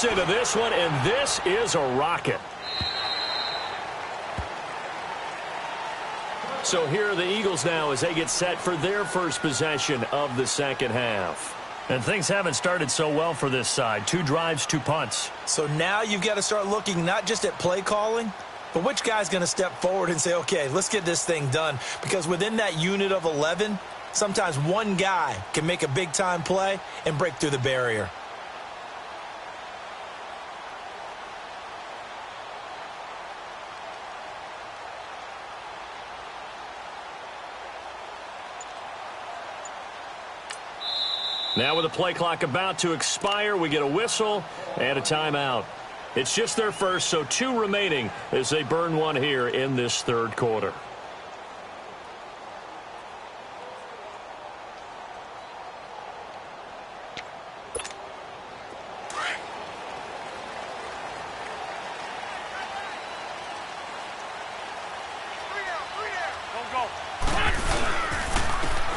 Into this one, and this is a rocket. So here are the Eagles now as they get set for their first possession of the second half. And things haven't started so well for this side. 2 drives, 2 punts. So now you've got to start looking not just at play calling, but which guy's going to step forward and say, okay, let's get this thing done. Because within that unit of 11, sometimes one guy can make a big-time play and break through the barrier. Now with the play clock about to expire, we get a whistle and a timeout. It's just their first, so 2 remaining as they burn one here in this third quarter.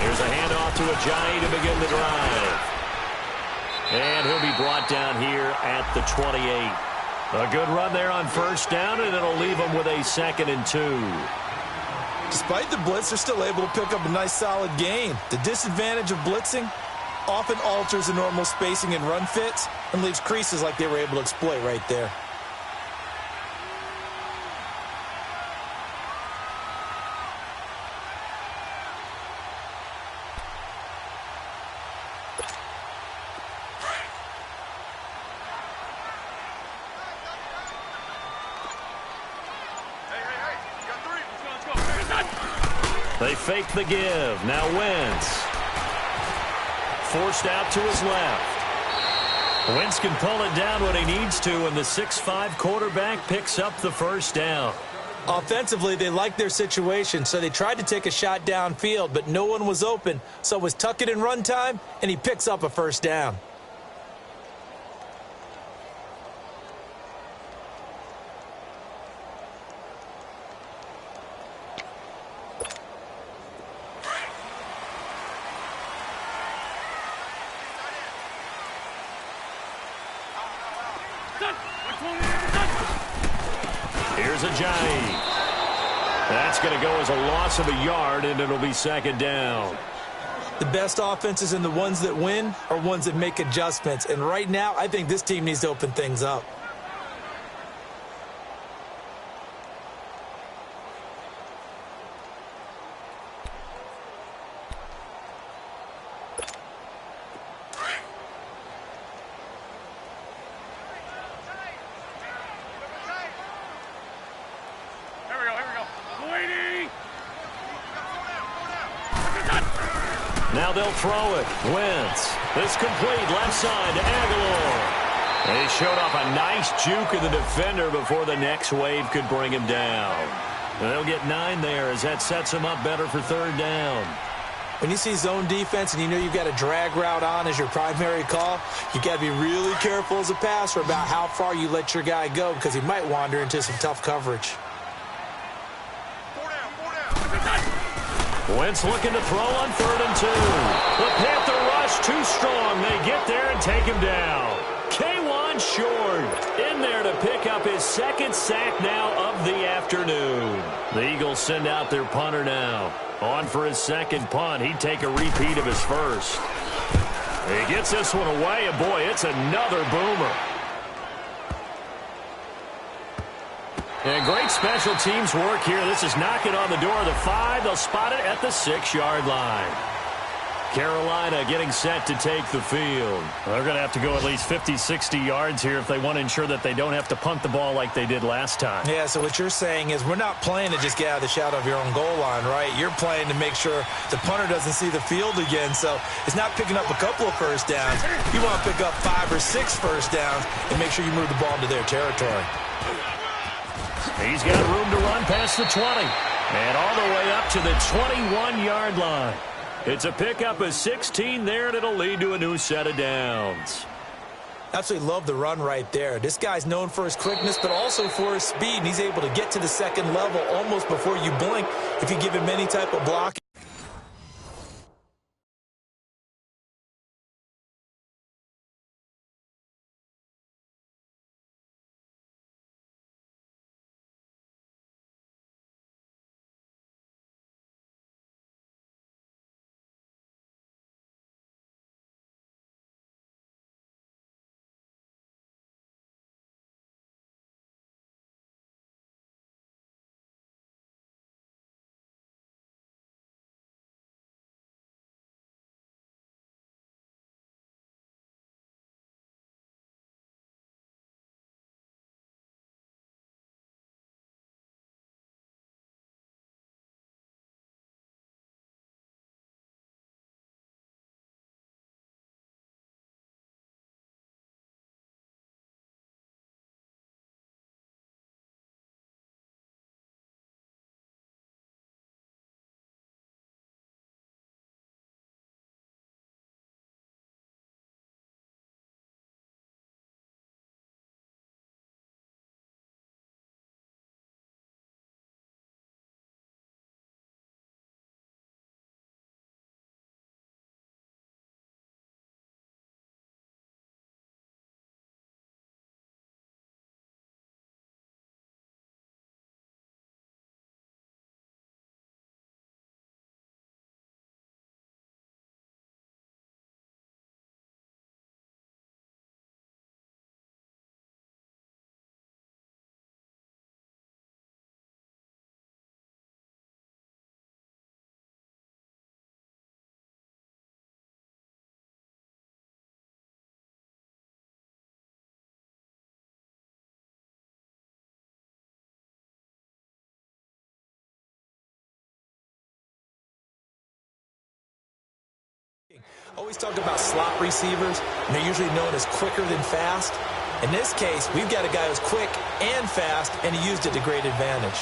Here's a handoff to Ajayi to begin the drive. And he'll be brought down here at the 28. A good run there on first down, and it'll leave them with a 2nd and 2. Despite the blitz, they're still able to pick up a nice solid gain. The disadvantage of blitzing often alters the normal spacing and run fits and leaves creases like they were able to exploit right there. They fake the give. Now Wentz. Forced out to his left. Wentz can pull it down when he needs to, and the 6'5" quarterback picks up the first down. Offensively, they liked their situation, so they tried to take a shot downfield, but no one was open, so it was tuck it in run time, and he picks up a first down. Here's Ajayi. That's going to go as a loss of a yard, and it'll be 2nd down. The best offenses and the ones that win are ones that make adjustments. And right now, I think this team needs to open things up. Now they'll throw it. Wentz. It's complete. Left side to Aguilar. They showed off a nice juke of the defender before the next wave could bring him down. And they'll get 9 there as that sets them up better for 3rd down. When you see zone defense and you know you've got a drag route on as your primary call, you got to be really careful as a passer about how far you let your guy go because he might wander into some tough coverage. Wentz looking to throw on 3rd and 2. The Panther rush too strong. They get there and take him down. Kawann Short in there to pick up his 2nd sack now of the afternoon. The Eagles send out their punter now. On for his 2nd punt. He'd take a repeat of his first. He gets this one away, and boy, it's another boomer. And great special teams work here. This is knocking on the door of the 5. They'll spot it at the 6-yard line. Carolina getting set to take the field. They're going to have to go at least 50, 60 yards here if they want to ensure that they don't have to punt the ball like they did last time. Yeah, so what you're saying is we're not playing to just get out of the shadow of your own goal line, right? You're playing to make sure the punter doesn't see the field again. So it's not picking up a couple of first downs. You want to pick up 5 or 6 first downs and make sure you move the ball into their territory. He's got room to run past the 20. And all the way up to the 21-yard line. It's a pickup of 16 there, and it'll lead to a new set of downs. Absolutely love the run right there. This guy's known for his quickness, but also for his speed. And he's able to get to the 2nd level almost before you blink if you give him any type of block. Always talk about slot receivers, and they're usually known as quicker than fast. In this case, we've got a guy who's quick and fast, and he used it to great advantage.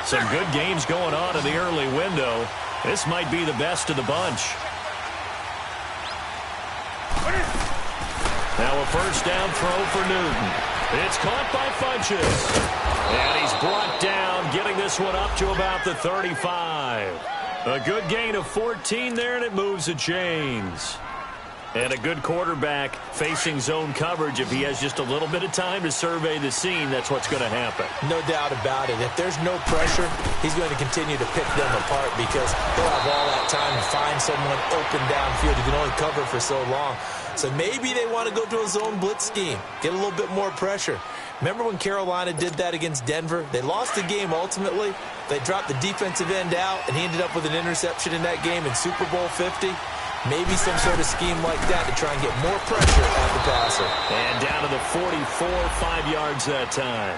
Some good games going on in the early window. This might be the best of the bunch. Now a first down throw for Newton. It's caught by Funchess. And he's brought down, getting this one up to about the 35. A good gain of 14 there, and it moves the chains. And a good quarterback facing zone coverage. If he has just a little bit of time to survey the scene, that's what's going to happen. No doubt about it. If there's no pressure, he's going to continue to pick them apart because he'll have all that time to find someone open downfield. You can only cover for so long. So maybe they want to go to a zone blitz scheme, get a little bit more pressure. Remember when Carolina did that against Denver? They lost the game ultimately. They dropped the defensive end out, and he ended up with an interception in that game in Super Bowl 50. Maybe some sort of scheme like that to try and get more pressure at the passer. And down to the 44, 5 yards that time.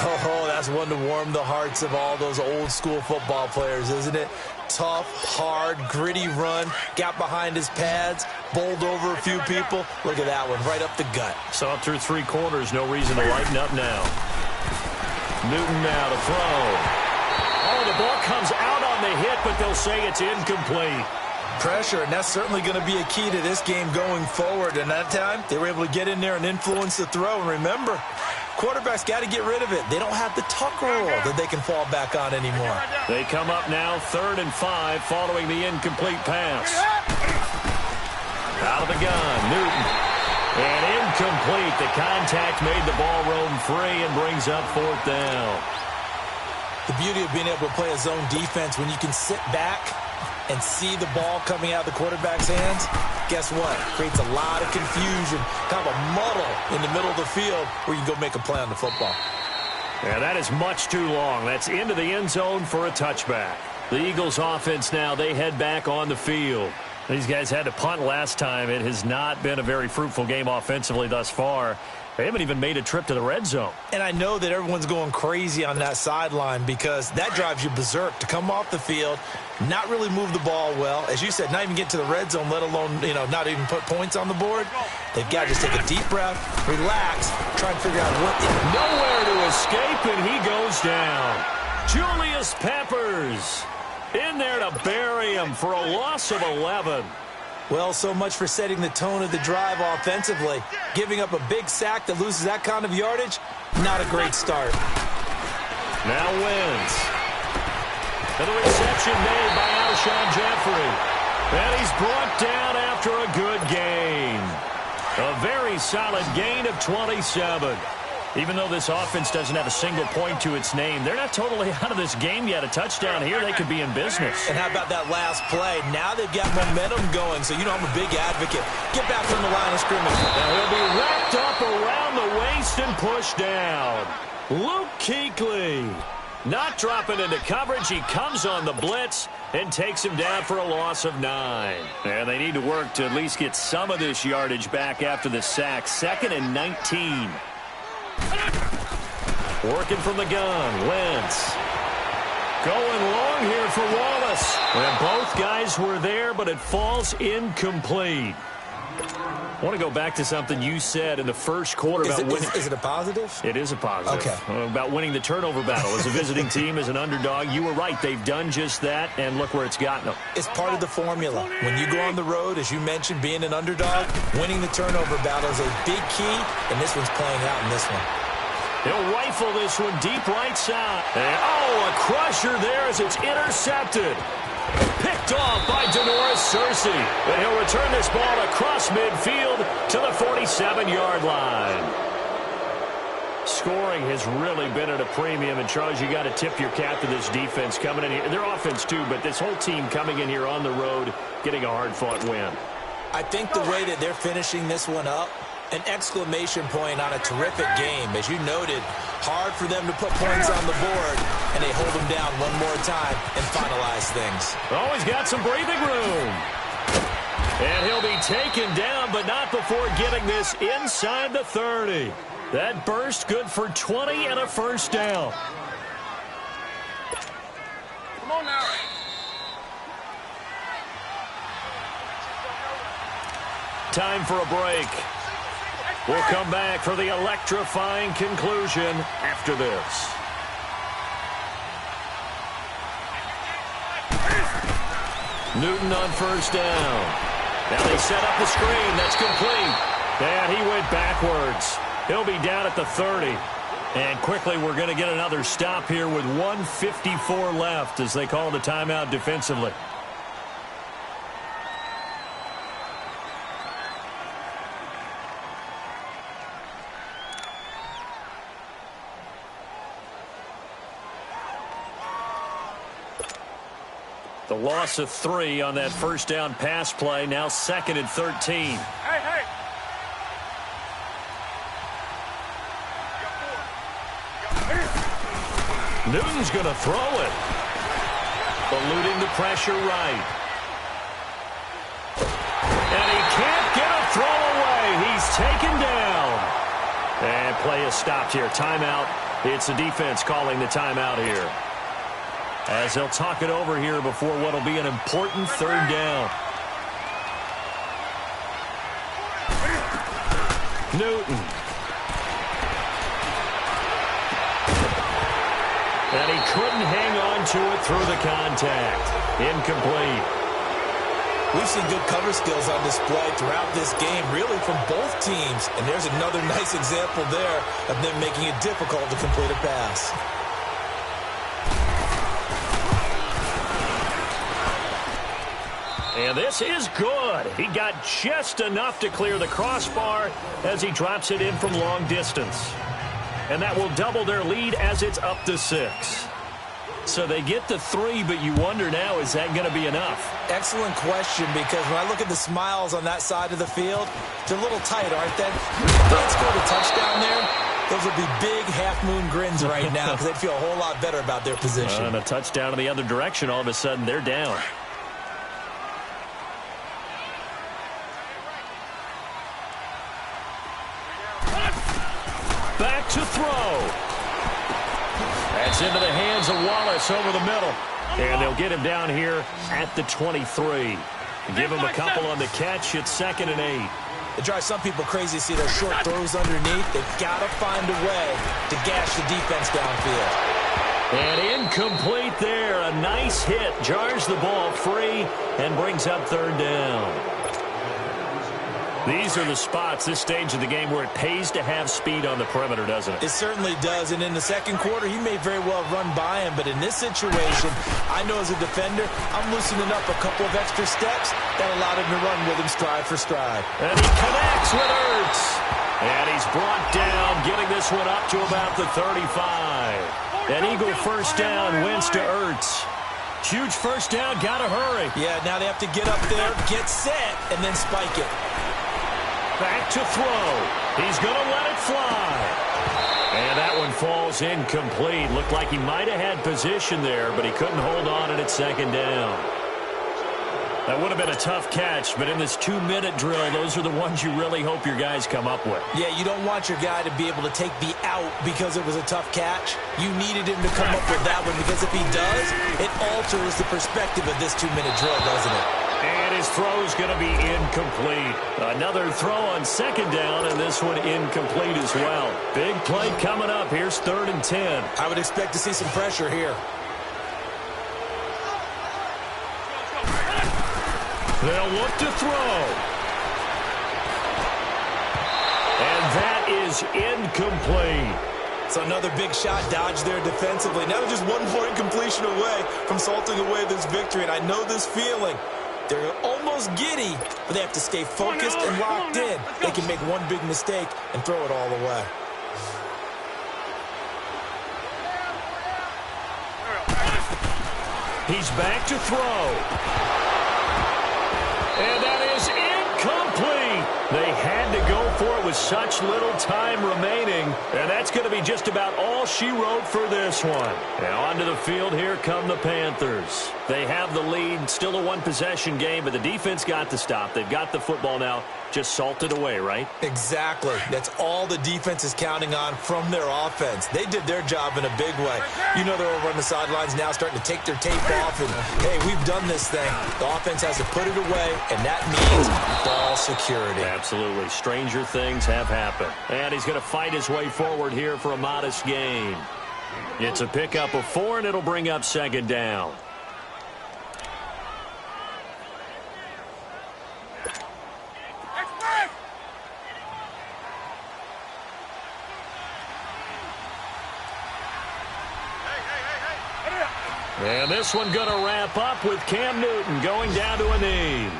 Oh, that's one to warm the hearts of all those old school football players, isn't it? Tough, hard, gritty run, got behind his pads, bowled over a few people. Look at that one, right up the gut. Saw it through 3 quarters, no reason to lighten up now. Newton now to throw. Oh, the ball comes out on the hit, but they'll say it's incomplete. Pressure, and that's certainly going to be a key to this game going forward. And that time, they were able to get in there and influence the throw. And remember, quarterbacks got to get rid of it. They don't have the tuck rule that they can fall back on anymore. They come up now 3rd and 5 following the incomplete pass. Out of the gun, Newton. And incomplete. The contact made the ball roam free and brings up 4th down. The beauty of being able to play a zone defense when you can sit back and see the ball coming out of the quarterback's hands, guess what? Creates a lot of confusion, kind of a muddle in the middle of the field where you can go make a play on the football. Yeah, that is much too long. That's into the end zone for a touchback. The Eagles offense now, they head back on the field. These guys had to punt last time. It has not been a very fruitful game offensively thus far. They haven't even made a trip to the red zone. And I know that everyone's going crazy on that sideline because that drives you berserk to come off the field, not really move the ball well. As you said, not even get to the red zone, let alone, not even put points on the board. They've got to just take a deep breath, relax, try and figure out what. Nowhere to escape, and he goes down. Julius Peppers in there to bury him for a loss of 11. Well, so much for setting the tone of the drive offensively. Giving up a big sack that loses that kind of yardage, not a great start. Now wins. And the reception made by Alshon Jeffrey. And he's brought down after a good gain. A very solid gain of 27. Even though this offense doesn't have a single point to its name, they're not totally out of this game yet. A touchdown here, they could be in business. And how about that last play? Now they've got momentum going, so I'm a big advocate. Get back from the line of scrimmage. Now he'll be wrapped up around the waist and pushed down. Luke Kuechly not dropping into coverage. He comes on the blitz and takes him down for a loss of 9. And they need to work to at least get some of this yardage back after the sack. 2nd and 19. Working from the gun, Wentz. Going long here for Wallace. And both guys were there, but it falls incomplete. I want to go back to something you said in the first quarter about winning. Is it a positive? It is a positive. Okay. About winning the turnover battle. As a visiting team, as an underdog, you were right. They've done just that, and look where it's gotten them. It's part of the formula. When you go on the road, as you mentioned, being an underdog, winning the turnover battle is a big key, and this one's playing out in this one. He'll rifle this one deep right side. And, a crusher there as it's intercepted. Picked off by DeNoris Searcy. And he'll return this ball across midfield to the 47-yard line. Scoring has really been at a premium. And, Charles, you got to tip your cap to this defense coming in here. Their offense, too, but this whole team coming in here on the road, getting a hard-fought win. I think the way that they're finishing this one up, an exclamation point on a terrific game. As you noted, hard for them to put points on the board, and they hold them down one more time and finalize things. Always got some breathing room. And he'll be taken down, but not before getting this inside the 30. That burst good for 20 and a first down. Come on now. Time for a break. We'll come back for the electrifying conclusion after this. Newton on first down. Now they set up the screen. That's complete. And he went backwards. He'll be down at the 30. And quickly we're going to get another stop here with 1:54 left as they call the timeout defensively. The loss of 3 on that first down pass play. Now 2nd and 13. Hey. Newton's going to throw it. Eluding the pressure right. And he can't get a throw away. He's taken down. And play is stopped here. Timeout. It's the defense calling the timeout here, as they'll talk it over here before what will be an important third down. Newton. And he couldn't hang on to it through the contact. Incomplete. We've seen good cover skills on display throughout this game, really from both teams. And there's another nice example there of them making it difficult to complete a pass. And this is good. He got just enough to clear the crossbar as he drops it in from long distance. And that will double their lead as it's up to 6. So they get the 3, but you wonder now, is that going to be enough? Excellent question, because when I look at the smiles on that side of the field, they're a little tight, aren't they? If they score the touchdown there, those would be big half-moon grins right now because they'd feel a whole lot better about their position. And a touchdown in the other direction, all of a sudden they're down. Back to throw. That's into the hands of Wallace over the middle. And they'll get him down here at the 23. Give him a couple on the catch. It's 2nd and 8. It drives some people crazy to see those short throws underneath. They've got to find a way to gash the defense downfield. And incomplete there. A nice hit. Jars the ball free and brings up 3rd down. These are the spots, this stage of the game, where it pays to have speed on the perimeter, doesn't it? It certainly does. And in the second quarter, he may very well run by him. But in this situation, I know as a defender, I'm loosening up a couple of extra steps that allowed him to run with him stride for stride. And he connects with Ertz. And he's brought down, getting this one up to about the 35. An Eagle first down, wins to Ertz. Huge first down, gotta hurry. Yeah, now they have to get up there, get set, and then spike it. Back to throw. He's going to let it fly. And that one falls incomplete. Looked like he might have had position there, but he couldn't hold on and it's 2nd down. That would have been a tough catch, but in this 2-minute drill, those are the ones you really hope your guys come up with. Yeah, you don't want your guy to be able to take the out because it was a tough catch. You needed him to come up with that one because if he does, it alters the perspective of this 2-minute drill, doesn't it? And his throw's going to be incomplete. Another throw on 2nd down, and this one incomplete as well. Big play coming up. Here's 3rd and 10. I would expect to see some pressure here. They'll look to throw. And that is incomplete. So another big shot dodged there defensively. Now they're just one more incompletion away from salting away this victory. And I know this feeling. They're almost giddy, but they have to stay focused and locked in. They can make one big mistake and throw it all away. He's back to throw. And that is incomplete. They had to go for it with such little time remaining, and that's going to be just about all she wrote for this one. Now onto the field, here come the Panthers. They have the lead, still a one-possession game, but the defense got the stop. They've got the football now, just salted away, right? Exactly. That's all the defense is counting on from their offense. They did their job in a big way. You know they're over on the sidelines now starting to take their tape off, and, hey, we've done this thing. The offense has to put it away, and that means ball security. Absolutely. Stranger things have happened. And he's going to fight his way forward here for a modest gain. It's a pickup of 4, and it'll bring up second down. And this one going to wrap up with Cam Newton going down to a knee.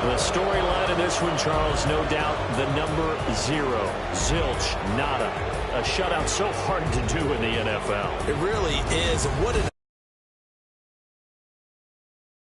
The storyline of this one, Charles, no doubt the number 0. Zilch, nada. A shutout so hard to do in the NFL. It really is. What an